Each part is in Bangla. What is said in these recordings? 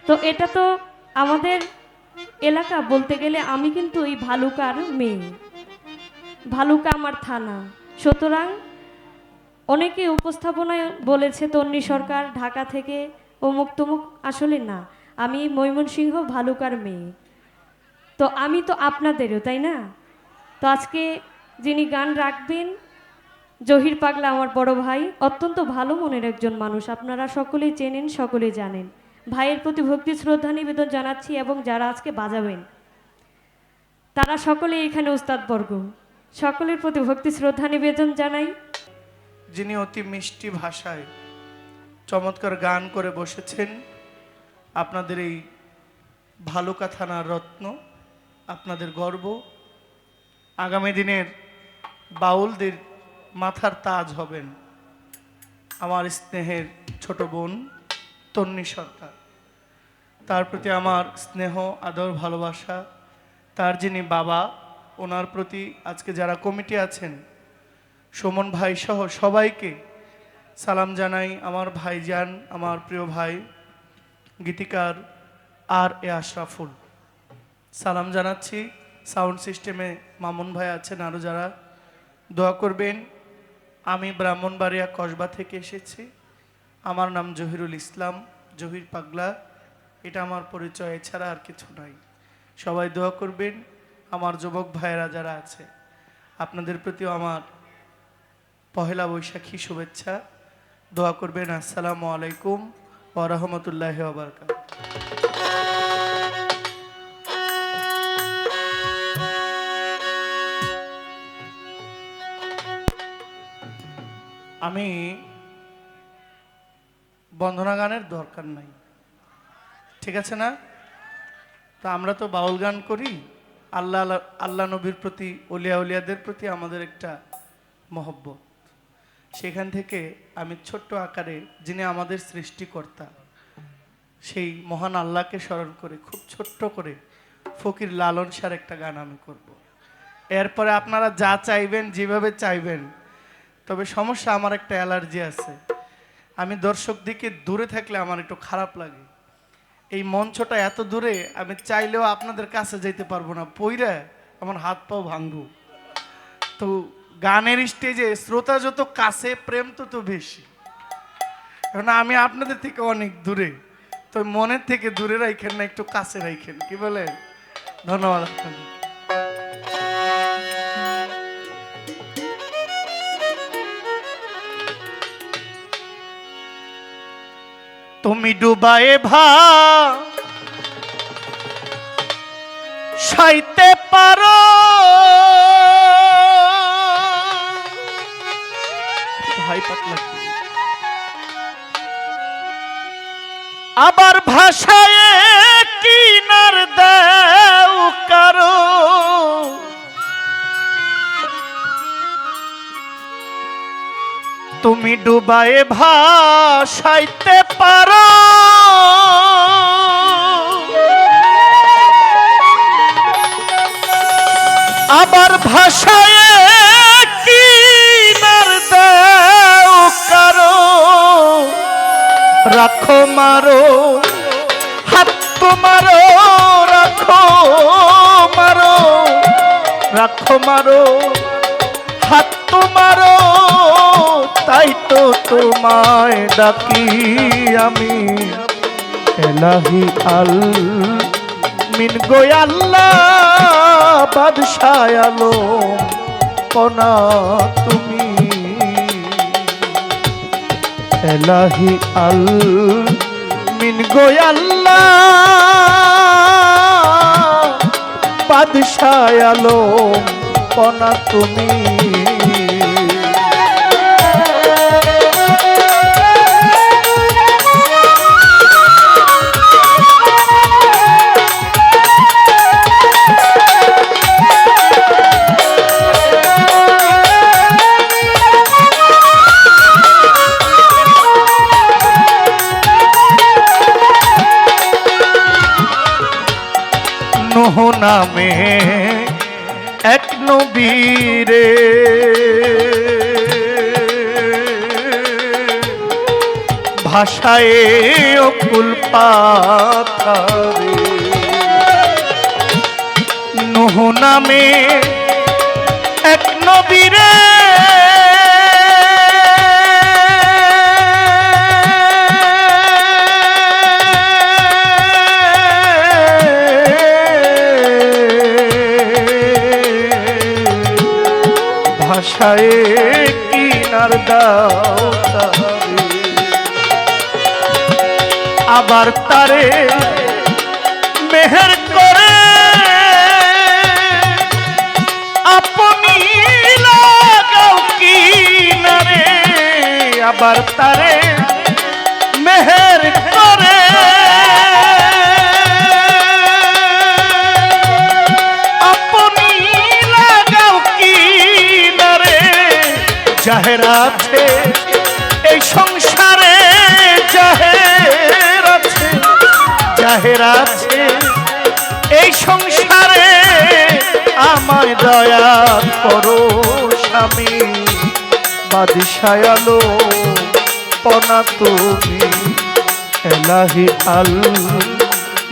তো এটা তো আমাদের এলাকা বলতে গেলে আমি কিন্তু এই ভালুকার মেয়ে, ভালুকা আমার থানা। সুতরাং অনেকে উপস্থাপনায় বলেছে তন্নি সরকার ঢাকা থেকে অমুক তমুক, আসলে না, আমি ময়মনসিংহ ভালুকার মেয়ে। তো আমি তো আপনাদেরও, তাই না? তো আজকে যিনি গান রাখবেন, জহির পাগলা আমার বড় ভাই, অত্যন্ত ভালো মনের একজন মানুষ, আপনারা সকলেই চেনেন, সকলেই জানেন। ভাইয়ের প্রতি ভক্তি শ্রদ্ধা নিবেদন জানাচ্ছি, এবং যারা আজকে বাজাবেন তারা সকলেই এখানে উস্তাদবর্গ, সকলের প্রতি ভক্তি শ্রদ্ধা নিবেদন জানাই। যিনি অতি মিষ্টি ভাষায় চমৎকার গান করে বসেছেন, আপনাদের এই ভালুকা থানার রত্ন, আপনাদের গর্ব, আগামী দিনের বাউলদের মাথার তাজ হবেন আমার স্নেহের ছোট বোন তন্নি সরকার। তার প্রতি আমার স্নেহ, আদর, ভালোবাসা। তার যিনি বাবা, ওনার প্রতি আজকে যারা কমিটি আছেন, সুমন ভাই সহ সবাইকে সালাম জানাই। আমার ভাইজান, আমার প্রিয় ভাই গীতিকার আর আশরাফুল, সালাম জানাচ্ছি। সাউন্ড সিস্টেমে মামুন ভাই আছেন, আরও যারা, দোয়া করবেন। আমি ব্রাহ্মণবাড়িয়া কসবা থেকে এসেছি। আমার নাম জহিরুল ইসলাম, জহির পাগলা, এটা আমার পরিচয়, এছাড়া আর কিছু নাই। সবাই দোয়া করবেন। আমার যুবক ভাইয়েরা যারা আছে, আপনাদের প্রতিও আমার পহেলা বৈশাখী শুভেচ্ছা। দোয়া করবেন। আসসালামু আলাইকুম ওয়া রাহমাতুল্লাহি ওয়া বারাকাতুহু। আমি বন্দনা গানের দরকার নাই, ঠিক আছে না? তা আমরা তো বাউল গান করি। আল্লাহ আল্লাহ নবীর প্রতি, অলিয়া উলিয়াদের প্রতি আমাদের একটা মহব্বত। সেখান থেকে আমি ছোট্ট আকারে, যিনি আমাদের সৃষ্টিকর্তা, সেই মহান আল্লাহকে স্মরণ করে খুব ছোট্ট করে ফকির লালন সার একটা গান আমি করব। এরপরে আপনারা যা চাইবেন, যেভাবে চাইবেন। তবে সমস্যা, আমার একটা অ্যালার্জি আছে। আমি দর্শক দিকে দূরে থাকলে আমার একটু খারাপ লাগে। এই মঞ্চটা এত দূরে, আমি চাইলেও আপনাদের কাছে যেতে পারবো না, পইরা আমার হাত পাও ভাঙবো। তো গানের স্টেজে শ্রোতা যত কাছে, প্রেম তত বেশি। কারণ আমি আপনাদের থেকে অনেক দূরে, তো মনের থেকে দূরে রাখেন না, একটু কাছে রাখেন, কি বলেন? ধন্যবাদ আপনাদের। তুমি ডুবায়ে সাইতে পারো, ভাই পাতলা, আবার ভাষায় কিনার দাও কারো। তুমি ডুবায়ে ভাসাইতে পারো, আবার ভাষায় কিনার দাও কারো। রাখো মারো হাত তোমারো, রাখো মারো, রাখো মারো হাত তোমারো। তাই তো তোমায় ডাকি আমি এলাহি আল মিন গো আল্লাহ, বাদশাহ আলম কনা তুমি। এলাহি আল মিন গো আল্লাহ, বাদশাহ আলম কনা তুমি। নূহ নামে এক নবীরে ভাষায় অকুল পাথারে নূহ নামে এক নবীরে ভাষায় কিনার দাও তারে আবার তারে মেহের করে আপনি লাগাও কিনারে আবার তারে মেহের করে আপনি লাগাও কিনারে জাহের আছে এই সংসারে জাহের আছে জাহের আছে এই সংসারে আমায় দয়া করো স্বামী বাদশাহ আলো পনা তুমি এলাহি আল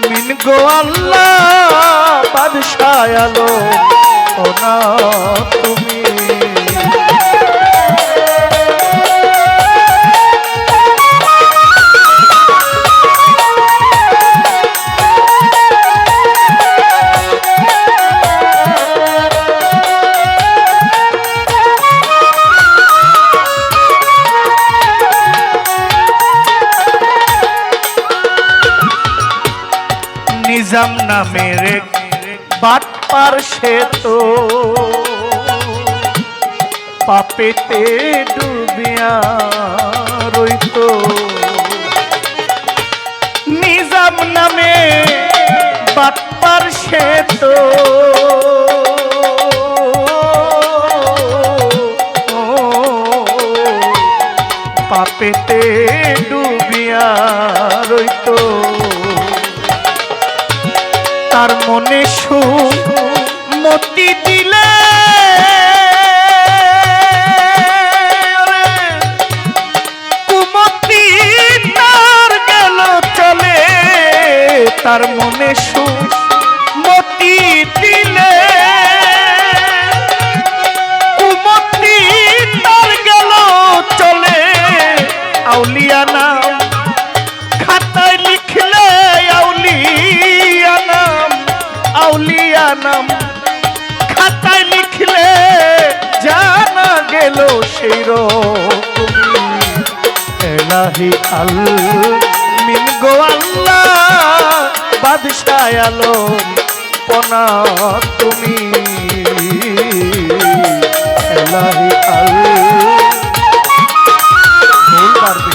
মিন গো আল্লাহ বাদশাহ আলো পনা তুমি নিজাম নামের বাটপার সে তো পাপেতে ডুবিয়া রইত নিজাম নামে বাটপার সে তো পাপেতে ডুবিয়া রইত তার মনে সুমতি দিলে কুমতি তার গেল চলে তার মনে সুমতি দিলে কুমতি তার গেল চলে আউলিয়া নাম খাতায় লিখলে আউলিয়া নাম খাতায় লিখলে জানা গেল সেই রকম এলাহি আল মিন গো আল্লাহ বাদশাহ আলম পনা তুমি এলাহি আল ভুল পারবে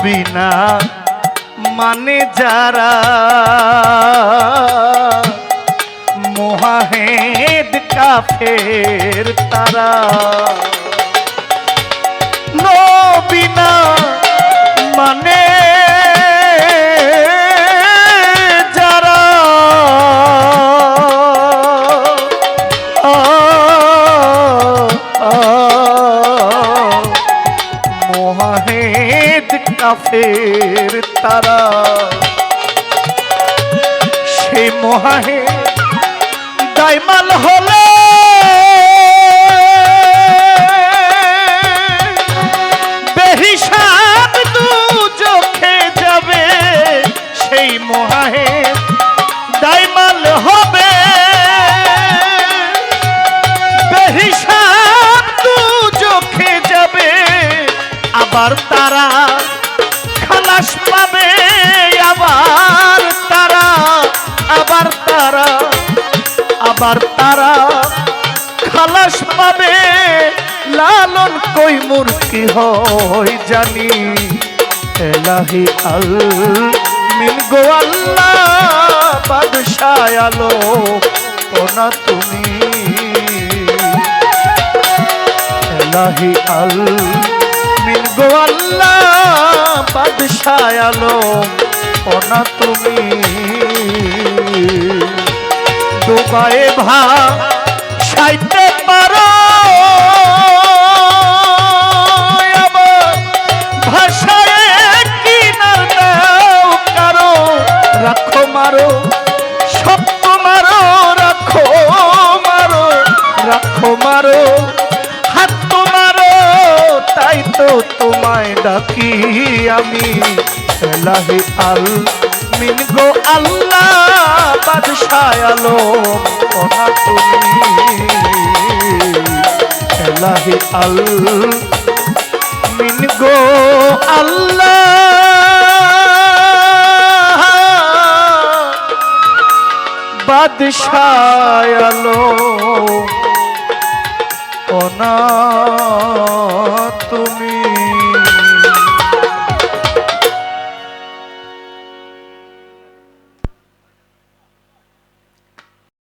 বিনা মানে যারা মোহাহেদ কাফের তারা বিনা মানে যারা মোহাহেদ কাফের তারা সে মোহাহে দাইমাল হলে বেহিসাব দু চোখে যাবে সেই মোহাহে দাইমাল হবে বেহিসাব দু চোখে যাবে আবার তারা খালাস পাবে আবার তারা খালাস পাবে লালন কই মুরকি হয় জানি এলাহি আল মিন গো আল্লাহ বাদশাহ আলো ওনা তুমি এলাহি আল মিন গো আল্লাহ বাদশাহ আলম ওনা তুমি ডুবায়ে সাইতে পারো আবার ভাষায় কিনার দাও কারো রাখো মারো সত্য মারো রাখো মারো রাখো মারো হাত মারো তাই তো তোমায় ডাকি আমি এলাহি আল মিন গো আল্লাহ বাদশাহ আলম ওনা তুমি এলাহি আল মিন গো আল্লাহ বাদশাহ আলম ওনা